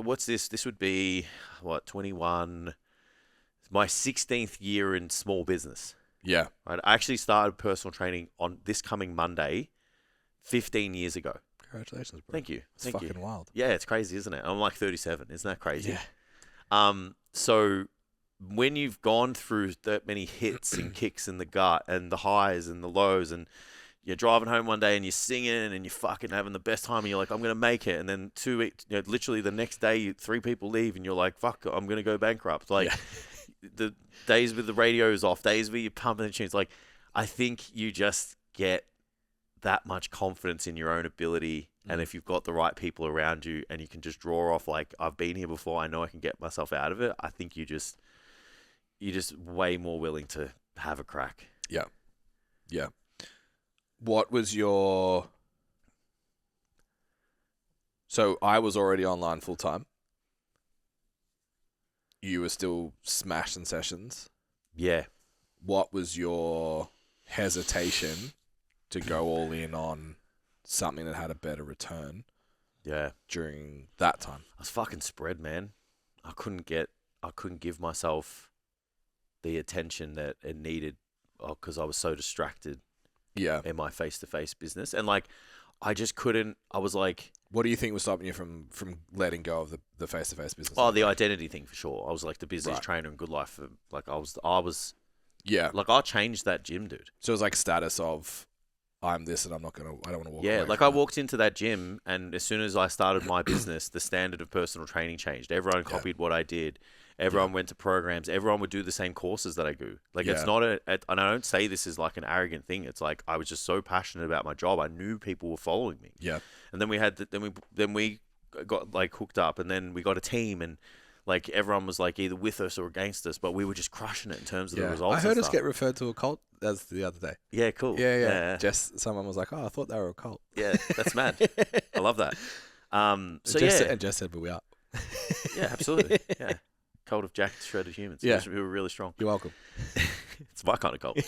what's this? This would be, 21, my 16th year in small business. Yeah. Right? I actually started personal training on this coming Monday 15 years ago. Congratulations, bro. Thank you. It's fucking wild. Yeah, it's crazy, isn't it? I'm like 37. Isn't that crazy? Yeah. So when you've gone through that many hits and kicks in the gut and the highs and the lows, and you're driving home one day and you're singing and you're fucking having the best time and you're like, I'm going to make it. And then 2 weeks, literally the next day, 3 people leave and you're like, fuck, I'm going to go bankrupt. Like the days with the radios off, days where you're pumping the tunes. Like, I think you just get that much confidence in your own ability. And if you've got the right people around you and you can just draw off, like, I've been here before, I know I can get myself out of it. I think you're just way more willing to have a crack. Yeah. Yeah. What was your... So I was already online full time. You were still smashing sessions. Yeah. What was your hesitation to go all in on something that had a better return during that time? I was fucking spread, man. I couldn't give myself the attention that it needed because I was so distracted in my face-to-face business. And like, I just couldn't, I was like... What do you think was stopping you from letting go of the face-to-face business? Oh, the identity thing for sure. I was like the business trainer in Good Life. Like I was, yeah. Like I changed that gym, dude. So it was like status of, I'm this and I don't want to walk away. Yeah, like I walked into that gym and as soon as I started my business, the standard of personal training changed. Everyone copied what I did. Everyone went to programs. Everyone would do the same courses that I do. Like it's not and I don't say this is like an arrogant thing. It's like I was just so passionate about my job. I knew people were following me. Yeah. And then we had then we got like hooked up, and then we got a team, and like everyone was like either with us or against us, but we were just crushing it in terms of the results. I heard us get referred to a cult as the other day. Yeah, cool. Yeah. Someone was like, "Oh, I thought they were a cult." Yeah, that's mad. I love that. And Jess said, "But we are." Yeah, absolutely. Yeah. Cult of jacked, shredded humans. Yeah. We were really strong. You're welcome. It's my kind of cult.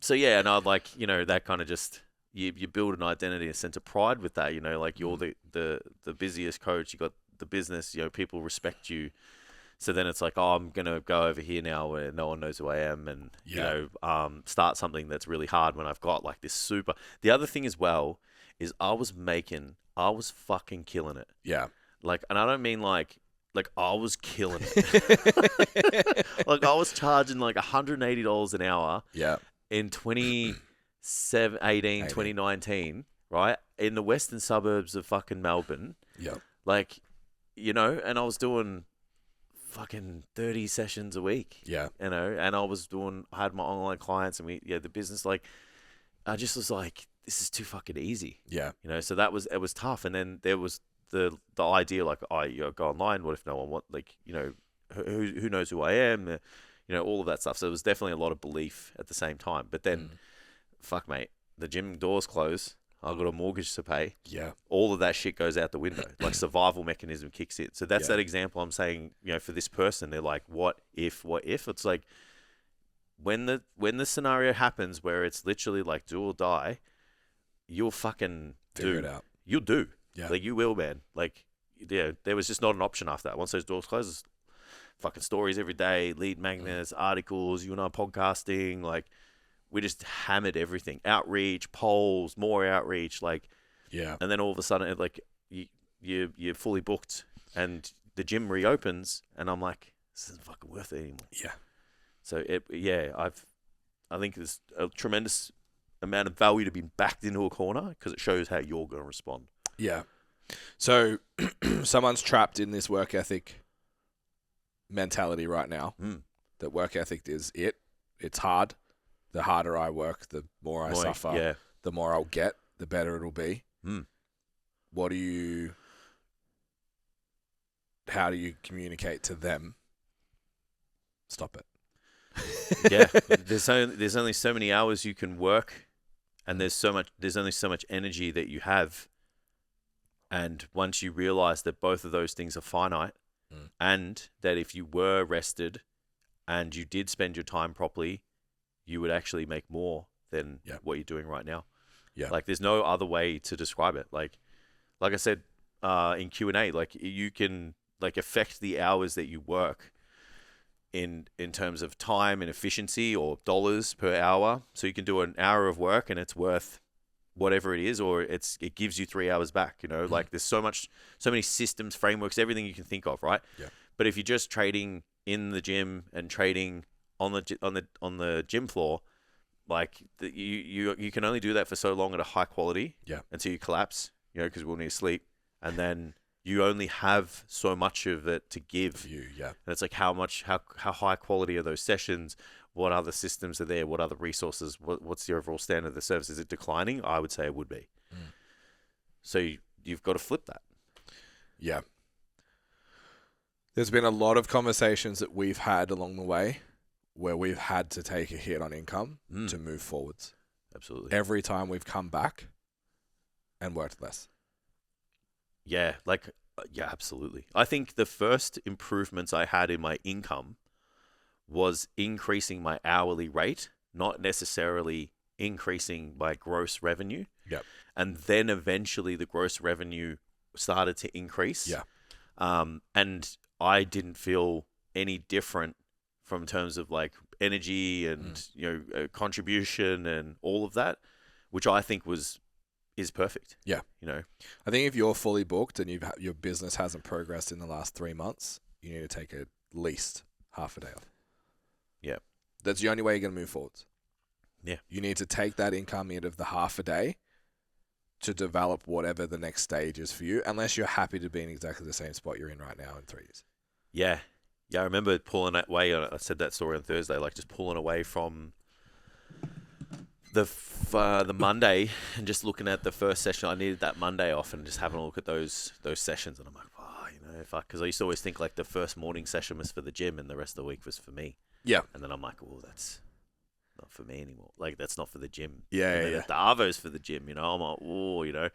So yeah, and I'd like, that kind of just, you build an identity, a sense of pride with that, like you're the busiest coach, you got the business, people respect you. So then it's like, oh, I'm going to go over here now where no one knows who I am and, start something that's really hard when I've got like this super. The other thing as well is I was fucking killing it. Yeah. Like, and I don't mean like I was killing it. Like I was charging like $180 an hour. Yeah. In 2019, right? In the western suburbs of fucking Melbourne. Yeah. Like, and I was doing fucking 30 sessions a week. Yeah. And I had my online clients and the business, like, I just was like, this is too fucking easy. Yeah. So it was tough. And then there was the idea like, go online. What if no one who knows who I am? All of that stuff. So it was definitely a lot of belief at the same time. But then, fuck, mate, the gym doors close. I've got a mortgage to pay. Yeah. All of that shit goes out the window. Like survival mechanism kicks in. So that's that example I'm saying, for this person, they're like, what if? It's like when the scenario happens where it's literally like do or die, you'll fucking figure it out. You'll do. Yeah. Like you will, man. Like, yeah, there was just not an option after that. Once those doors close, fucking stories every day, lead magnets, articles, you and I podcasting, like we just hammered everything. Outreach, polls, more outreach, like, yeah. And then all of a sudden, like you're fully booked, and the gym reopens, and I'm like, this isn't fucking worth it anymore. Yeah. So I think there's a tremendous amount of value to be backed into a corner because it shows how you're going to respond. Yeah. So someone's trapped in this work ethic mentality right now. That work ethic is it. It's hard. The harder I work, the more I suffer. Yeah. The more I'll get, the better it'll be. How do you communicate to them? Stop it. Yeah. There's only so many hours you can work, and there's only so much energy that you have. And once you realize that both of those things are finite, and that if you were rested and you did spend your time properly, you would actually make more than what you're doing right now. Yeah. Like there's no other way to describe it. Like I said, in Q&A. Like you can like affect the hours that you work in terms of time and efficiency or dollars per hour. So you can do an hour of work and it's worth whatever it is, or it gives you 3 hours back. You know, like there's so many systems, frameworks, everything you can think of, right? Yeah. But if you're just trading in the gym and trading on the gym floor, like you can only do that for so long at a high quality. Yeah. Until you collapse, you know, because we'll need sleep, and then you only have so much of it to give. Yeah. And it's like how high quality are those sessions? What other systems are there? What other resources? What's the overall standard of the service? Is it declining? I would say it would be. So you've got to flip that. Yeah. There's been a lot of conversations that we've had along the way where we've had to take a hit on income to move forwards. Absolutely. Every time we've come back and worked less. Yeah, yeah, absolutely. I think the first improvements I had in my income was increasing my hourly rate, not necessarily increasing my gross revenue. Yep. And then eventually the gross revenue started to increase. Yeah. And I didn't feel any different from terms of like energy and contribution and all of that, which I think is perfect. Yeah. You know, I think if you're fully booked and your business hasn't progressed in the last 3 months, you need to take at least half a day off. Yeah. That's the only way you're going to move forwards. Yeah. You need to take that income out of the half a day to develop whatever the next stage is for you, unless you're happy to be in exactly the same spot you're in right now in 3 years. Yeah. Yeah, I remember pulling that way. I said that story on Thursday, like just pulling away from the Monday and just looking at the first session. I needed that Monday off and just having a look at those sessions. And I'm like, because I used to always think like the first morning session was for the gym and the rest of the week was for me. Yeah. And then I'm like, oh, that's not for me anymore. Like that's not for the gym. Yeah, yeah. The Arvo's for the gym, you know. I'm like, oh, you know.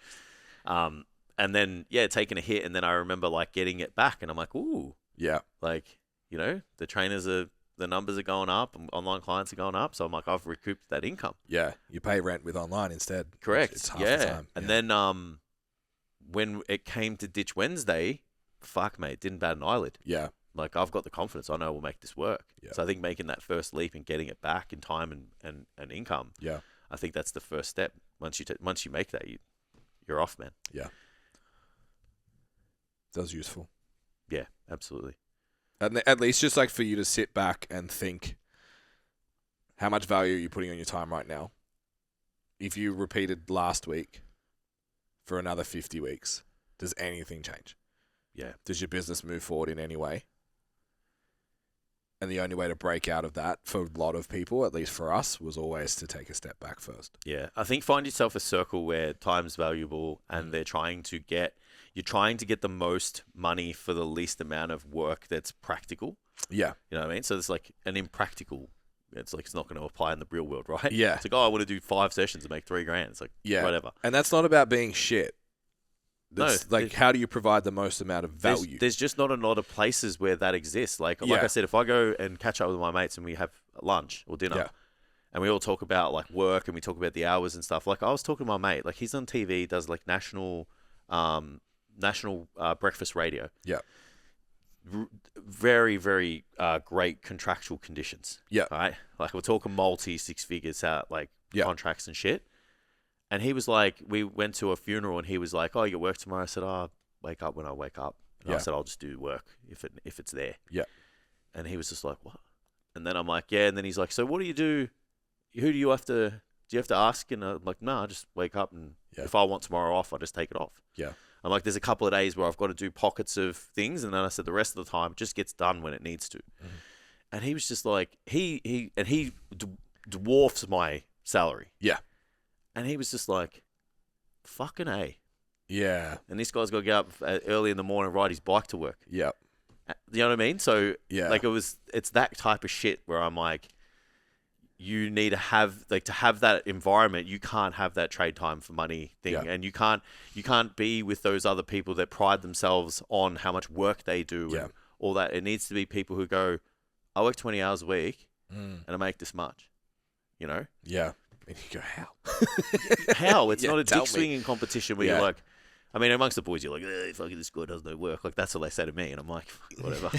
And then taking a hit, and then I remember like getting it back, and I'm like, ooh. Yeah. Like, you know, the numbers are going up, and online clients are going up, so I'm like, I've recouped that income. Yeah. You pay rent with online instead. Correct. It's half the time. And then when it came to Ditch Wednesday, fuck mate, didn't bat an eyelid. Yeah. Like I've got the confidence. I know we'll make this work. Yeah. So I think making that first leap and getting it back in time and income. Yeah. I think that's the first step. Once you make that, you're off, man. Yeah. That's useful. Yeah, absolutely. And at least just like for you to sit back and think, how much value are you putting on your time right now? If you repeated last week for another 50 weeks, does anything change? Yeah. Does your business move forward in any way? And the only way to break out of that for a lot of people, at least for us, was always to take a step back first. Yeah. I think find yourself a circle where time's valuable and you're trying to get the most money for the least amount of work that's practical. Yeah. You know what I mean? So it's like an impractical, it's like it's not going to apply in the real world, right? Yeah. It's like, oh, I want to do 5 sessions and make $3,000. It's like, whatever. And that's not about being shit. That's No, like, how do you provide the most amount of value? There's just not a lot of places where that exists. Like I said, if I go and catch up with my mates and we have lunch or dinner, and we all talk about like work and we talk about the hours and stuff. Like I was talking to my mate, like he's on TV, does like national breakfast radio. Yeah. Very, very great contractual conditions. Yeah. Right. Like we're talking multi 6 figures out, like contracts and shit. And he was like, we went to a funeral and he was like, oh, you work tomorrow? I said, oh, wake up when I wake up. And I said, I'll just do work if it's there. Yeah. And he was just like, what? And then I'm like, yeah. And then he's like, so what do you do? Do you have to ask? And I'm like, no, I just wake up and if I want tomorrow off, I just take it off. Yeah. I'm like, there's a couple of days where I've got to do pockets of things. And then I said, the rest of the time, it just gets done when it needs to. Mm-hmm. And he was just like, he dwarfs my salary. Yeah. And he was just like, fucking A. Yeah. And this guy's got to get up early in the morning and ride his bike to work. Yep. You know what I mean? So, like, it's that type of shit where I'm like, you need to have, like, to have that environment, you can't have that trade time for money thing. Yeah. And you can't be with those other people that pride themselves on how much work they do and all that. It needs to be people who go, I work 20 hours a week and I make this much, you know? Yeah. And you go, how? How? It's not a dick swinging competition where you're like, I mean, amongst the boys, you're like, fucking this guy does no work. Like, that's what they say to me. And I'm like, whatever.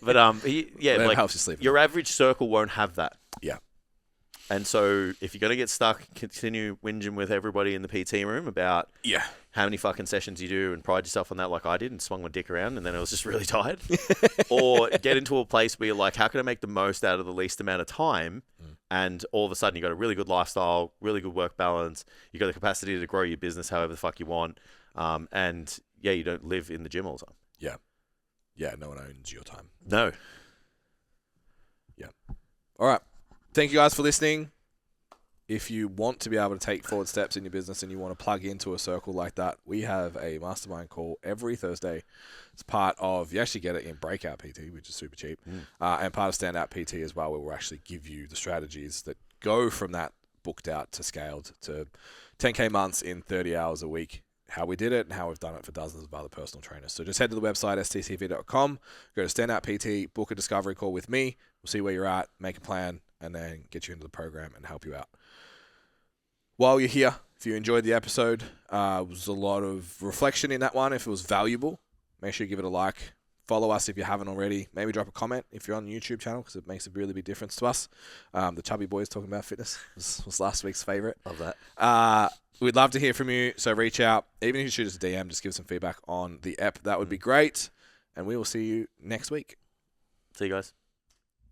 But, yeah, That like, helps you sleep. your average circle won't have that. Yeah. And so if you're going to get stuck, continue whinging with everybody in the PT room about how many fucking sessions you do and pride yourself on that like I did and swung my dick around and then I was just really tired. Or get into a place where you're like, how can I make the most out of the least amount of time? And all of a sudden you got a really good lifestyle, really good work balance. You got the capacity to grow your business however the fuck you want. And yeah, you don't live in the gym all the time. Yeah. Yeah, no one owns your time. No. Yeah. All right. Thank you guys for listening. If you want to be able to take forward steps in your business and you want to plug into a circle like that, we have a mastermind call every Thursday. It's part of, you actually get it in Breakout PT, which is super cheap, and part of Standout PT as well, where we'll actually give you the strategies that go from that booked out to scaled to 10K months in 30 hours a week. How we did it and how we've done it for dozens of other personal trainers. So just head to the website, stcv.com, go to Standout PT, book a discovery call with me. We'll see where you're at, make a plan, and then get you into the program and help you out. While you're here, if you enjoyed the episode, it was a lot of reflection in that one. If it was valuable, make sure you give it a like. Follow us if you haven't already. Maybe drop a comment if you're on the YouTube channel because it makes a really big difference to us. The Chubby Boys talking about fitness was last week's favorite. Love that. We'd love to hear from you, so reach out. Even if you shoot us a DM, just give some feedback on the app. That would be great. And we will see you next week. See you guys.